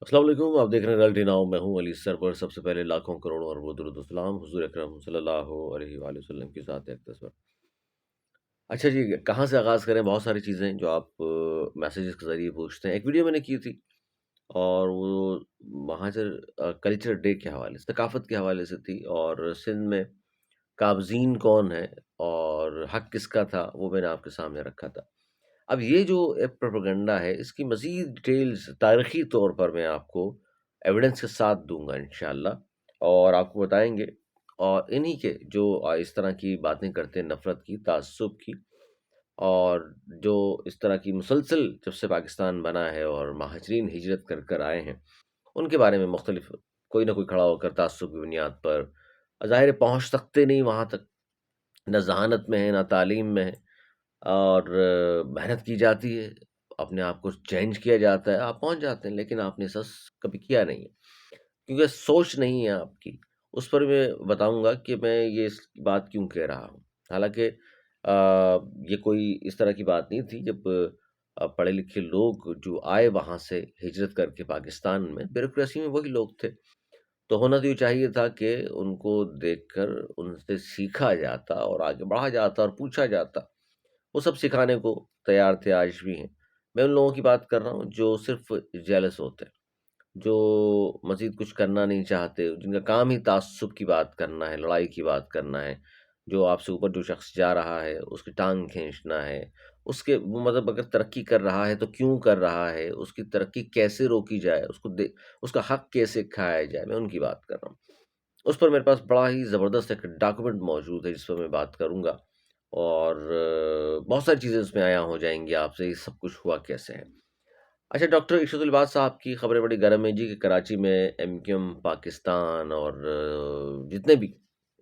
السلام علیکم، آپ دیکھ رہے ہیں ریئلٹی ناؤ۔ میں ہوں علی سرور۔ سب سے پہلے لاکھوں کروڑوں اور وہ درود و سلام حضور اکرم صلی اللہ علیہ وآلہ وسلم کی ذات اقدس پر۔ اچھا جی، کہاں سے آغاز کریں؟ بہت ساری چیزیں ہیں جو آپ میسیجز کے ذریعے پوچھتے ہیں۔ ایک ویڈیو میں نے کی تھی، اور وہ مہاجر کلچر ڈے کے حوالے سے، ثقافت کے حوالے سے تھی، اور سندھ میں قابضین کون ہے اور حق کس کا تھا، وہ میں نے آپ کے سامنے رکھا تھا۔ اب یہ جو ایک پروپیگنڈا ہے، اس کی مزید ڈیٹیلز تاریخی طور پر میں آپ کو ایویڈنس کے ساتھ دوں گا انشاءاللہ، اور آپ کو بتائیں گے، اور انہی کے جو اس طرح کی باتیں کرتے ہیں، نفرت کی، تعصب کی، اور جو اس طرح کی مسلسل جب سے پاکستان بنا ہے اور مہاجرین ہجرت کر کر آئے ہیں، ان کے بارے میں مختلف کوئی نہ کوئی کھڑا ہو کر تعصب کی بنیاد پر ظاہر ہے پہنچ سکتے نہیں وہاں تک، نہ ذہانت میں ہے نہ تعلیم میں ہے، اور محنت کی جاتی ہے، اپنے آپ کو چینج کیا جاتا ہے، آپ پہنچ جاتے ہیں، لیکن آپ نے سس کبھی کیا نہیں ہے، کیونکہ سوچ نہیں ہے آپ کی۔ اس پر میں بتاؤں گا کہ میں یہ اس بات کیوں کہہ رہا ہوں۔ حالانکہ آ، یہ کوئی اس طرح کی بات نہیں تھی۔ جب پڑھے لکھے لوگ جو آئے وہاں سے ہجرت کر کے پاکستان میں، بیوروکریسی میں وہی لوگ تھے، تو ہونا تو یہ چاہیے تھا کہ ان کو دیکھ کر ان سے سیکھا جاتا اور آگے بڑھا جاتا اور پوچھا جاتا۔ وہ سب سکھانے کو تیار تھے، آج بھی ہیں۔ میں ان لوگوں کی بات کر رہا ہوں جو صرف جیلس ہوتے ہیں، جو مزید کچھ کرنا نہیں چاہتے، جن کا کام ہی تعصب کی بات کرنا ہے، لڑائی کی بات کرنا ہے، جو آپ سے اوپر جو شخص جا رہا ہے اس کی ٹانگ کھینچنا ہے، اس کے وہ مطلب اگر ترقی کر رہا ہے تو کیوں کر رہا ہے، اس کی ترقی کیسے روکی جائے، اس کا حق کیسے کھایا جائے، میں ان کی بات کر رہا ہوں۔ اس پر میرے پاس بڑا ہی زبردست ایک ڈاکومنٹ موجود ہے جس پر میں بات کروں گا، اور بہت ساری چیزیں اس میں عیاں ہو جائیں گی آپ سے، یہ سب کچھ ہوا کیسے ہے۔ اچھا، ڈاکٹر ارشد الباز صاحب کی خبریں بڑی گرم ہیں جی، کہ کراچی میں ایم کیو ایم پاکستان اور جتنے بھی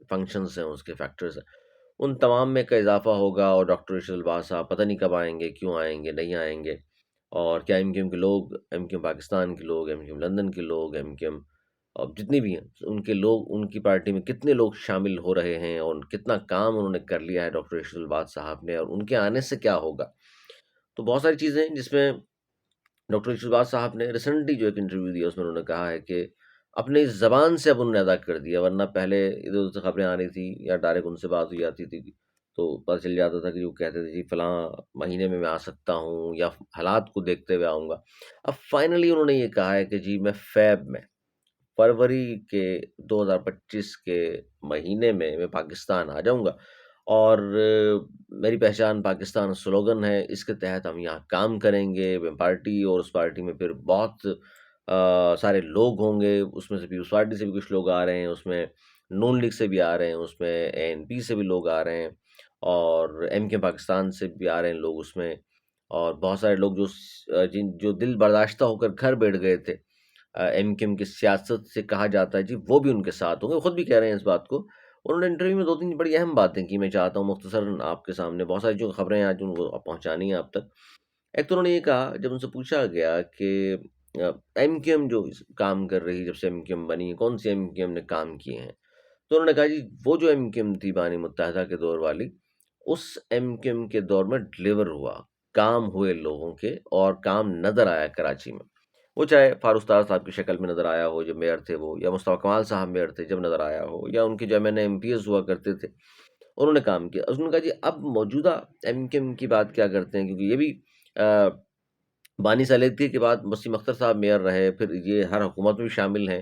فنکشنز ہیں، اس کے فیکٹرز ہیں، ان تمام میں کا اضافہ ہوگا، اور ڈاکٹر ارشد الباز صاحب پتہ نہیں کب آئیں گے، کیوں آئیں گے، نہیں آئیں گے، اور کیا ایم کیو ایم کے لوگ، ایم کیو ایم پاکستان کے لوگ، ایم کیو ایم لندن کے لوگ، ایم کیو ایم اور جتنے بھی ہیں ان کے لوگ، ان کی پارٹی میں کتنے لوگ شامل ہو رہے ہیں، اور کتنا کام انہوں نے کر لیا ہے ڈاکٹر ارشد الباز صاحب نے، اور ان کے آنے سے کیا ہوگا۔ تو بہت ساری چیزیں ہیں جس میں ڈاکٹر ارشد الباز صاحب نے ریسنٹلی جو ایک انٹرویو دیا، اس میں انہوں نے کہا ہے کہ اپنی زبان سے اب انہوں نے ادا کر دیا، ورنہ پہلے ادھر ادھر سے خبریں آ رہی تھیں یا ڈائریکٹ ان سے بات ہو جاتی تھی تو پتہ چل جاتا تھا کہ وہ کہتے تھے جی فلاں مہینے میں آ سکتا ہوں، یا حالات کو دیکھتے ہوئے آؤں گا۔ اب فائنلی انہوں نے یہ کہا ہے کہ جی میں فیب میں، فروری کے 2025 کے مہینے میں پاکستان آ جاؤں گا، اور میری پہچان پاکستان سلوگن ہے، اس کے تحت ہم یہاں کام کریں گے، میں پارٹی، اور اس پارٹی میں پھر بہت سارے لوگ ہوں گے، اس میں سے پیپلز پارٹی سے بھی کچھ لوگ آ رہے ہیں، اس میں نون لیگ سے بھی آ رہے ہیں، اس میں اے این پی سے بھی لوگ آ رہے ہیں، اور ایم کے پاکستان سے بھی آ رہے ہیں لوگ اس میں، اور بہت سارے لوگ جو دل برداشتہ ہو کر گھر بیٹھ گئے تھے ایم کیو ایم کی سیاست سے، کہا جاتا ہے جی وہ بھی ان کے ساتھ ہوں گے، وہ خود بھی کہہ رہے ہیں اس بات کو۔ انہوں نے انٹرویو میں دو تین بڑی اہم باتیں کی، میں چاہتا ہوں مختصراً آپ کے سامنے بہت ساری جو خبریں ہیں آج ان کو پہنچانی ہیں آپ تک۔ ایک تو انہوں نے یہ کہا، جب ان سے پوچھا گیا کہ ایم کیو ایم جو کام کر رہی، جب سے ایم کیو ایم بنی ہے، کون سی ایم کیو ایم نے کام کیے ہیں، تو انہوں نے کہا جی وہ جو ایم کیو ایم تھی بانی متحدہ کے دور والی، اس ایم کیو ایم کے دور میں ڈلیور ہوا، کام ہوئے لوگوں کے، اور کام نظر آیا کراچی میں، وہ چاہے فاروق ستار صاحب کی شکل میں نظر آیا ہو جب میئر تھے وہ، یا مصطفیٰ کمال صاحب میئر تھے جب نظر آیا ہو، یا ان کے جو M N A M P s ہوا کرتے تھے، انہوں نے کام کیا۔ انہوں نے کہا جی اب موجودہ ایم کیو ایم کی بات کیا کرتے ہیں، کیونکہ یہ بھی بانی سلیقی کے بعد وسیم اختر صاحب میئر رہے، پھر یہ ہر حکومت میں بھی شامل ہیں،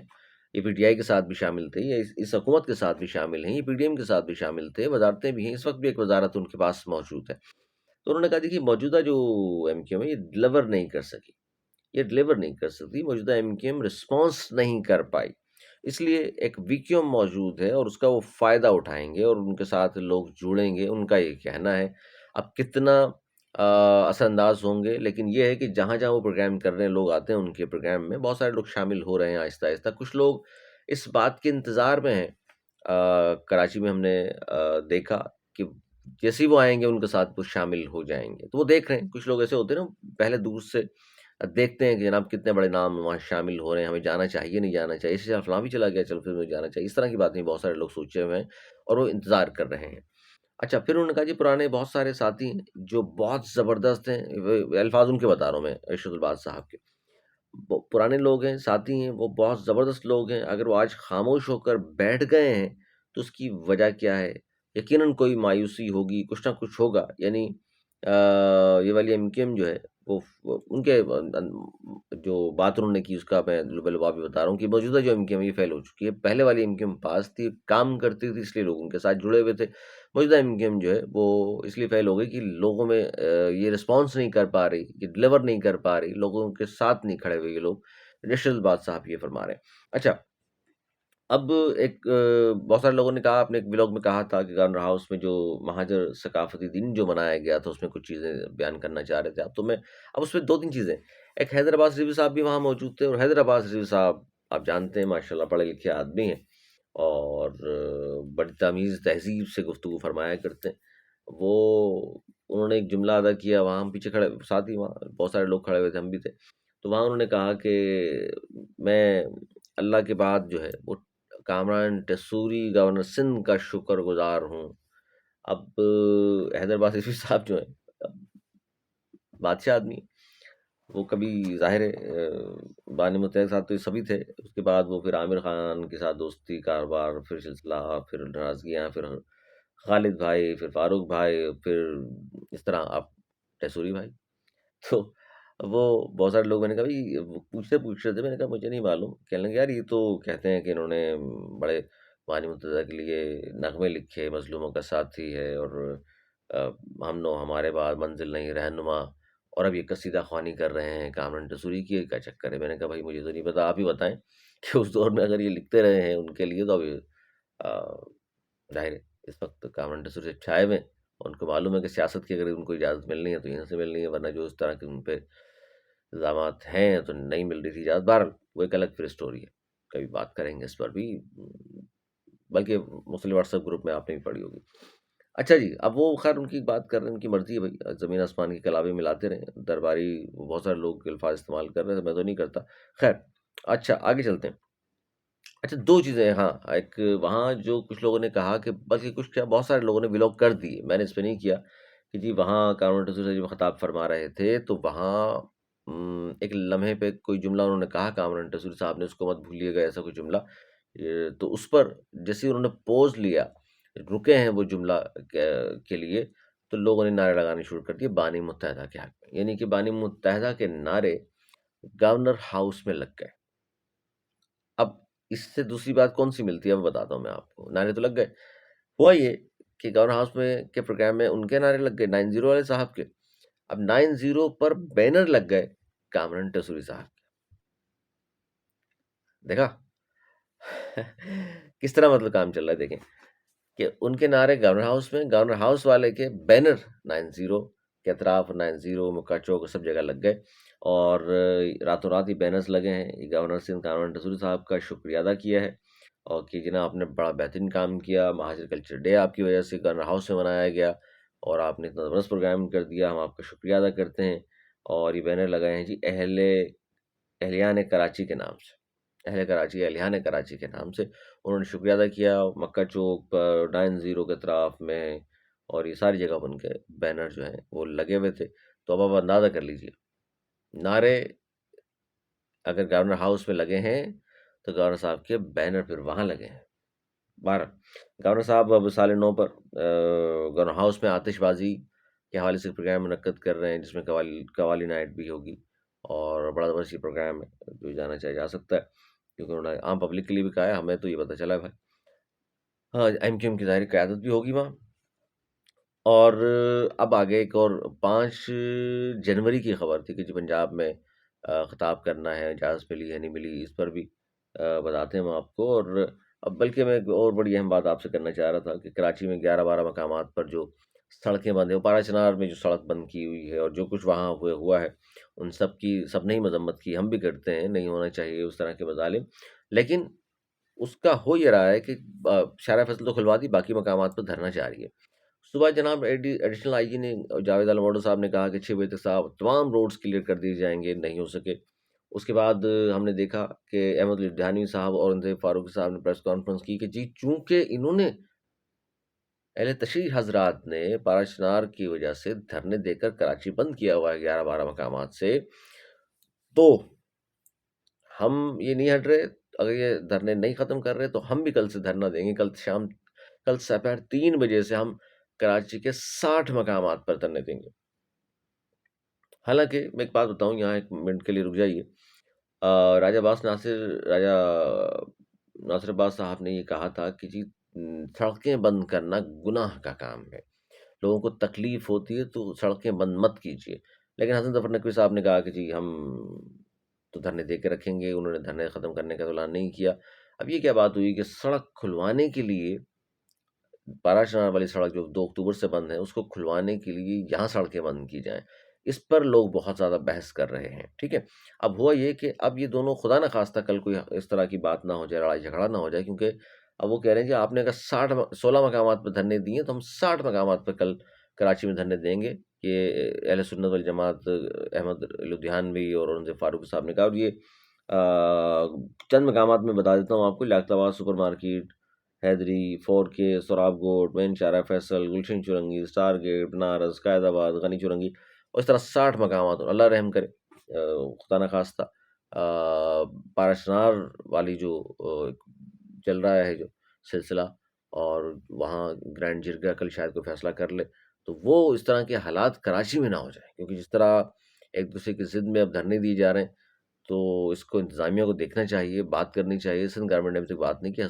یہ پی ٹی آئی کے ساتھ بھی شامل تھے، یہ اس حکومت کے ساتھ بھی شامل ہیں، یہ پی ڈی ایم کے ساتھ بھی شامل تھے، وزارتیں بھی ہیں، اس وقت بھی ایک وزارت ان کے پاس موجود ہے۔ تو انہوں نے کہا دیکھیے موجودہ جو ایم کیو ایم ہے، یہ ڈلیور نہیں کر سکی، یہ ڈلیور نہیں کر سکتی، موجودہ ایم کیو ایم رسپانس نہیں کر پائی، اس لیے ایک وی کیو ایم موجود ہے، اور اس کا وہ فائدہ اٹھائیں گے، اور ان کے ساتھ لوگ جڑیں گے، ان کا یہ کہنا ہے۔ اب کتنا اثر انداز ہوں گے، لیکن یہ ہے کہ جہاں جہاں وہ پروگرام کر رہے ہیں، لوگ آتے ہیں ان کے پروگرام میں، بہت سارے لوگ شامل ہو رہے ہیں آہستہ آہستہ، کچھ لوگ اس بات کے انتظار میں ہیں۔ کراچی میں ہم نے دیکھا کہ جیسے ہی وہ آئیں گے ان کے ساتھ وہ شامل ہو جائیں گے، تو وہ دیکھ رہے ہیں، کچھ لوگ ایسے ہوتے ہیں نا، پہلے دور سے دیکھتے ہیں کہ جناب کتنے بڑے نام وہاں شامل ہو رہے ہیں، ہمیں جانا چاہیے نہیں جانا چاہیے، اس سے فلاں بھی چلا گیا، چلو پھر مجھے جانا چاہیے، اس طرح کی باتیں بہت سارے لوگ سوچے ہوئے ہیں، اور وہ انتظار کر رہے ہیں۔ اچھا، پھر انہوں نے کہا جی پرانے بہت سارے ساتھی ہیں جو بہت زبردست ہیں، الفاظ ان کے بتا رہا ہوں میں ارشد الباز صاحب کے، پرانے لوگ ہیں، ساتھی ہیں، وہ بہت زبردست لوگ ہیں، اگر وہ آج خاموش ہو کر بیٹھ گئے ہیں تو اس کی وجہ کیا ہے؟ یقیناً کوئی مایوسی ہوگی، کچھ نہ کچھ ہوگا، یعنی یہ والی ایم کیو ایم جو ہے وہ ان کے جو بات انہوں نے کی اس کا میں بالبابی بتا رہا ہوں کہ موجودہ جو ایم کیو ایم یہ فیل ہو چکی ہے، پہلے والی ایم کیو ایم پاس تھی، کام کرتی تھی، اس لیے لوگ ان کے ساتھ جڑے ہوئے تھے۔ موجودہ ایم کیو ایم جو ہے وہ اس لیے فیل ہو گئی کہ لوگوں میں یہ رسپانس نہیں کر پا رہی، یہ ڈلیور نہیں کر پا رہی، لوگوں کے ساتھ نہیں کھڑے ہوئے یہ لوگ، نیشنل بات صاحب یہ فرما رہے ہیں۔ اچھا، اب ایک بہت سارے لوگوں نے کہا، آپ نے ایک بلاگ میں کہا تھا کہ گورنر ہاؤس میں جو مہاجر ثقافتی دن جو منایا گیا تھا اس میں کچھ چیزیں بیان کرنا چاہ رہے تھے آپ، تو میں اب اس میں دو تین چیزیں، ایک حیدرآباد رضوی صاحب بھی وہاں موجود تھے، اور حیدرآباد رضوی صاحب آپ جانتے ہیں ماشاءاللہ پڑھے لکھے آدمی ہیں، اور بڑی تمیز تہذیب سے گفتگو فرمایا کرتے ہیں۔ وہ انہوں نے ایک جملہ ادا کیا، وہاں ہم پیچھے کھڑے، ساتھ ہی وہاں بہت سارے لوگ کھڑے ہوئے تھے، ہم بھی تھے، تو وہاں انہوں نے کہا کہ میں اللہ کے بعد جو ہے وہ کامران ٹیسوری گورنر سندھ کا شکر گزار ہوں۔ اب حیدرآباد رضوی صاحب جو ہیں بادشاہ آدمی ہیں، وہ کبھی ظاہر ہے بانی متحدہ کے ساتھ تو یہ سبھی تھے، اس کے بعد وہ پھر عامر خان کے ساتھ دوستی کاروبار، پھر سلسلہ، پھر ناراضگیاں، پھر خالد بھائی، پھر فاروق بھائی، پھر اس طرح آپ ٹیسوری بھائی، تو وہ بہت سارے لوگ، میں نے کہا بھائی وہ پوچھ رہے تھے، میں نے کہا مجھے نہیں معلوم، کہنے لگے یار یہ تو کہتے ہیں کہ انہوں نے بڑے بانی متحدہ کے لیے نغمے لکھے، مظلوموں کا ساتھی ہے، اور آ، ہم نو ہمارے بعد منزل نہیں رہنما، اور اب یہ قصیدہ خوانی کر رہے ہیں کامران ٹیسوری کی، کیا چکر ہے؟ میں نے کہا بھائی مجھے تو نہیں پتا، آپ ہی بتائیں کہ اس دور میں اگر یہ لکھتے رہے ہیں ان کے لیے، تو اب ظاہر ہے اس وقت کامران ٹیسوری سے چھائے ہوئے ہیں، ان کو معلوم ہے کہ سیاست کی اگر ان کو اجازت ملنی ہے تو یہاں سے ملنی ہے، ورنہ جو اس طرح کے ان پہ الزامات ہیں تو نہیں مل رہی تھی اجازت۔ بہرحال وہ ایک الگ پھر اسٹوری ہے، کبھی بات کریں گے اس پر بھی، بلکہ مسلم واٹس ایپ گروپ میں آپ نے بھی پڑھی ہوگی۔ اچھا جی، اب وہ خیر ان کی بات کر رہے ہیں، ان کی مرضی ہے بھائی، زمین آسمان کی کلابیں ملاتے رہیں، درباری بہت سارے لوگ الفاظ استعمال کر رہے ہیں، میں تو نہیں کرتا، خیر۔ اچھا آگے چلتے ہیں۔ اچھا دو چیزیں، ہاں ایک وہاں جو کچھ لوگوں نے کہا کہ، بلکہ کچھ کیا بہت سارے لوگوں نے ولاگ کر دیے، میں نے اس پہ نہیں کیا کہ جی وہاں کامران ٹیسوری سے جو خطاب فرما رہے تھے تو وہاں ایک لمحے پہ کوئی جملہ انہوں نے کہا کامران ٹیسوری صاحب نے، اس کو مت بھولیے گا، ایسا کوئی جملہ، تو اس پر جیسے انہوں نے پوز لیا، رکے ہیں وہ جملہ کے لیے، تو لوگوں نے نعرے لگانے شروع کر دیے بانی متحدہ کے حق میں، یعنی کہ بانی متحدہ کے نعرے گورنر ہاؤس میں لگ گئے۔ اب اس سے دوسری بات کون سی ملتی ہے، اب بتاتا ہوں میں آپ کو، نعرے تو لگ گئے، ہوا یہ کہ گورنر ہاؤس میں کے پروگرام میں ان کے نعرے لگ گئے 90 والے صاحب کے، اب 90 پر بینر لگ گئے کامران ٹیسوری صاحب کے، دیکھا کس طرح مطلب کام چل رہا ہے، دیکھیں کہ ان کے نعرے گورنر ہاؤس میں، گورنر ہاؤس والے کے بینر 90 کے اطراف، 90 مکہ چوک سب جگہ لگ گئے، اور راتوں رات ہی بینرز لگے ہیں، یہ گورنر سندھ کامران ٹیسوری صاحب کا شکریہ ادا کیا ہے، اور کہ جناب آپ نے بڑا بہترین کام کیا، مہاجر کلچر ڈے آپ کی وجہ سے گورنر ہاؤس میں منایا گیا، اور آپ نے اتنا زبردست پروگرام کر دیا، ہم آپ کا شکریہ ادا کرتے ہیں، اور یہ بینر لگائے ہیں جی اہلیان کراچی کے نام سے، اہل کراچی، اہلیان کراچی کے نام سے، انہوں نے شکریہ ادا کیا، مکہ چوک پر 90 کے اطراف میں، اور یہ ساری جگہ ان کے بینر جو ہیں وہ لگے ہوئے تھے، تو اب آپ اندازہ کر لیجئے، نعرے اگر گورنر ہاؤس میں لگے ہیں تو گورنر صاحب کے بینر پھر وہاں لگے ہیں۔ 12 گورنر صاحب اب سال 9 پر گورنر ہاؤس میں آتش بازی کے حوالے سے پروگرام منعقد کر رہے ہیں، جس میں قوالی نائٹ بھی ہوگی، اور بڑا زبردست یہ پروگرام ہے، جو جانا چاہے جا سکتا ہے، کیونکہ انہوں نے عام پبلک کے لیے بھی کہا ہے، ہمیں تو یہ پتہ چلا ہے بھائی، ہاں ایم کیو ایم کی ظاہری قیادت بھی ہوگی وہاں، اور اب آگے ایک اور 5 جنوری کی خبر تھی کہ جی پنجاب میں خطاب کرنا ہے، اجازت ملی ہے نہیں ملی، اس پر بھی بتاتے ہیں ہم آپ کو، اور اب بلکہ میں ایک اور بڑی اہم بات آپ سے کرنا چاہ رہا تھا کہ کراچی میں 11-12 مقامات پر جو سڑکیں بند ہیں، پارا چنار میں جو سڑک بند کی ہوئی ہے، اور جو کچھ وہاں ہوا ہے، ان سب کی سب نے ہی مذمت کی، ہم بھی کرتے ہیں، نہیں ہونا چاہیے اس طرح کے مظالم، لیکن اس کا ہو یہ رہا ہے کہ شارع فصل تو کھلوا دی، باقی مقامات پر دھرنا جاری ہے۔ صبح جناب ایڈیشنل آئی جی نے، جاوید عالم موڈو صاحب نے کہا کہ 6 بجے تک صاحب تمام روڈز کلیئر کر دیے جائیں گے، نہیں ہو سکے، اس کے بعد ہم نے دیکھا کہ احمد لدھیانوی صاحب اور انتخاب فاروقی صاحب نے پریس کانفرنس کی کہ جی چونکہ انہوں نے اہل تشریح حضرات نے پارا چنار کی وجہ سے دھرنے دے کر کراچی بند کیا ہوا ہے 11-12 مقامات سے، تو ہم یہ نہیں ہٹ رہے، اگر یہ دھرنے نہیں ختم کر رہے تو ہم بھی کل سے دھرنا دیں گے، کل سپہر 3 بجے سے ہم کراچی کے 60 مقامات پر دھرنے دیں گے۔ حالانکہ میں ایک بات بتاؤں، یہاں 1 منٹ کے لیے رک جائیے۔ راجہ ناصر عباس صاحب نے یہ کہا تھا کہ جی سڑکیں بند کرنا گناہ کا کام ہے، لوگوں کو تکلیف ہوتی ہے تو سڑکیں بند مت کیجیے۔ لیکن حسن ظفر نقوی صاحب نے کہا کہ جی ہم تو دھرنے دے کے رکھیں گے، انہوں نے دھرنے ختم کرنے کا اعلان نہیں کیا۔ اب یہ کیا بات ہوئی کہ سڑک کھلوانے کے لیے، پارا چنار والی سڑک جو 2 اکتوبر سے بند ہے، اس کو کھلوانے کے لیے یہاں سڑکیں بند کی جائیں، اس پر لوگ بہت زیادہ بحث کر رہے ہیں، ٹھیک ہے۔ اب ہوا یہ کہ اب یہ دونوں خدا نہ خواستہ کل کوئی اس طرح کی بات نہ ہو جائے، لڑائی جھگڑا نہ ہو جائے، کیونکہ اب وہ کہہ رہے ہیں کہ آپ نے اگر 16 مقامات پہ دھرنے دیے تو ہم 60 مقامات پہ کل کراچی میں دھرنے دیں گے۔ یہ اہل سنت والجماعت احمد لدھیانوی اور اورنگزیب فاروقی صاحب نے کہا، اور یہ چند مقامات میں بتا دیتا ہوں آپ کو: لیاقت آباد سپر مارکیٹ، حیدری، 4K، سوراب گوٹ، مین چارہ فیصل، گلشن چورنگی، اسٹار گیٹ، بنارس، قائد آباد، غنی چورنگی، اور اس طرح 60 مقامات، اور اللہ رحم کرے خدا نہ خواستہ پارا چنار والی جو چل رہا ہے جو سلسلہ، اور وہاں گرینڈ جرگہ کل شاید کوئی فیصلہ کر لے تو وہ اس طرح کے حالات کراچی میں نہ ہو جائیں، کیونکہ جس طرح ایک دوسرے کی ضد میں اب دھرنے دیے جا رہے ہیں، تو اس کو انتظامیہ کو دیکھنا چاہیے، بات کرنی چاہیے۔ سندھ گورنمنٹ نے ابھی تک بات نہیں کی۔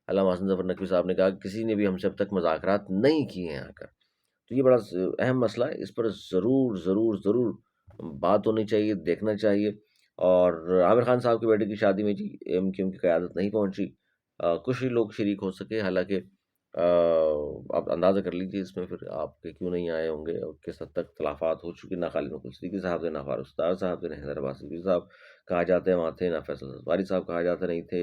علامہ حسن ظفر نقوی صاحب نے کہا کہ کسی نے بھی ہم سے اب تک مذاکرات نہیں کیے ہیں آ کر، تو یہ بڑا اہم مسئلہ ہے، اس پر ضرور ضرور ضرور بات ہونی چاہیے، دیکھنا چاہیے۔ اور عامر خان صاحب کے بیٹے کی شادی میں جی ایم کی قیادت نہیں پہنچی، کچھ ہی لوگ شریک ہو سکے، حالانکہ آپ اندازہ کر لیجیے اس میں پھر آپ کے کیوں نہیں آئے ہوں گے، اور کس حد تک اختلافات ہو چکے، نہ خالد نقوی صدیقی صاحب تھے، نہ فاروق ستار صاحب تھے، نہ حیدر عباس صدیقی صاحب کہا جاتے ہیں وہاں تھے، نہ فیصل باری صاحب کہا جاتے نہیں تھے،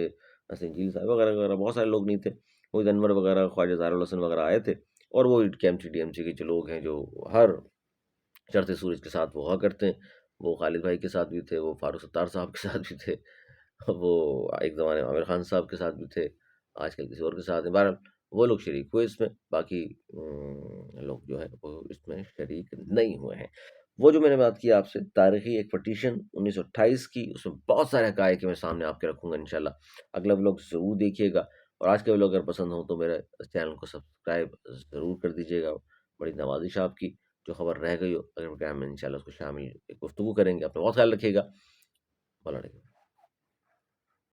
نہ سنجیل صاحب وغیرہ وغیرہ، بہت سارے لوگ نہیں تھے۔ محمد انور وغیرہ، خواجہ ظاہر الحسن وغیرہ آئے تھے، اور وہ ٹی ایم سی کے جو لوگ ہیں جو ہر چڑھتے سورج کے ساتھ وہ ہوا کرتے ہیں، وہ خالد بھائی کے ساتھ بھی تھے، وہ فاروق ستار صاحب کے ساتھ بھی تھے، وہ ایک زمانے میں عامر خان صاحب کے ساتھ بھی تھے، آج کل کسی اور کے ساتھ ہیں۔ بہرحال وہ لوگ شریک ہوئے اس میں، باقی لوگ جو ہے وہ اس میں شریک نہیں ہوئے ہیں۔ وہ جو میں نے بات کی آپ سے تاریخی ایک پٹیشن 1928 کی، اس میں بہت سارے حقائق میں سامنے آپ کے رکھوں گا انشاءاللہ، اگلا ولاگ ضرور دیکھیے گا، اور آج کے ولاگ اگر پسند ہو تو میرے چینل کو سبسکرائب ضرور کر دیجیے گا۔ بڑی نوازش آپ کی، جو خبر رہ گئی ہو اگر پروگرام میں انشاءاللہ اس کو شامل گفتگو کریں گے۔ اپنا بہت خیال رکھیے گا، مولا